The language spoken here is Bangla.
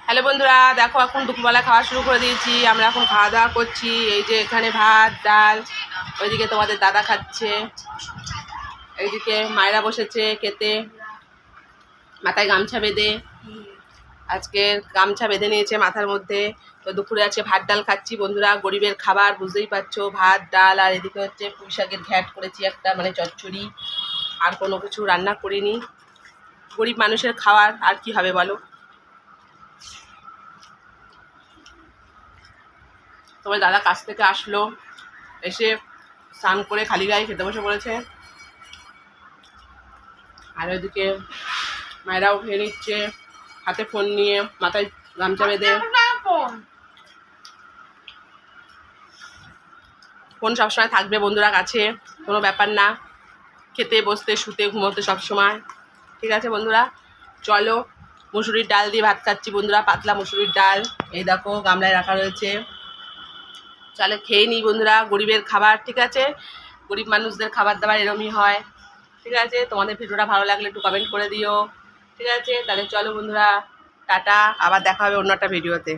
হ্যালো বন্ধুরা, দেখো এখন দুপুরবেলা খাওয়া শুরু করে দিয়েছি। আমরা এখন খাওয়া দাওয়া করছি। এই যে এখানে ভাত ডাল, ওইদিকে তোমাদের দাদা খাচ্ছে, এইদিকে মায়েরা বসেছে খেতে, মাথায় গামছা বেঁধে। আজকে গামছা বেঁধে নিয়েছে মাথার মধ্যে। তো দুপুরে আছে ভাত ডাল খাচ্ছি বন্ধুরা, গরিবের খাবার বুঝতেই পারছো। ভাত ডাল আর এদিকে হচ্ছে পুঁই শাকের ঘ্যাট করেছি একটা, মানে চচ্চড়ি। আর কোনো কিছু রান্না করিনি। গরিব মানুষের খাবার আর কি হবে বলো। তোমার দাদা কাছ থেকে আসলো, এসে স্নান করে খালি গায়ে খেতে বসে পড়েছে। আর ওইদিকে মায়েরাও খেয়ে নিচ্ছে, হাতে ফোন নিয়ে, মাথায় গামছা বেঁধে। ফোন সবসময় থাকবে বন্ধুরা কাছে, কোনো ব্যাপার না। খেতে বসতে শুতে ঘুমোতে সবসময়। ঠিক আছে বন্ধুরা, চলো। মুসুরির ডাল দিয়ে ভাত খাচ্ছি বন্ধুরা, পাতলা মুসুরির ডাল। এই দেখো গামলায় রাখা রয়েছে। চলে খেয়ে নিই বন্ধুরা, গরিবের খাবার। ঠিক আছে, গরিব মানুষদের খাবার দাবার এরমই হয়। ঠিক আছে, তোমাদের ভিডিওটা ভালো লাগলে একটু কমেন্ট করে দিও। ঠিক আছে, তাহলে চলো বন্ধুরা, টাটা। আবার দেখা হবে অন্য একটা ভিডিওতে।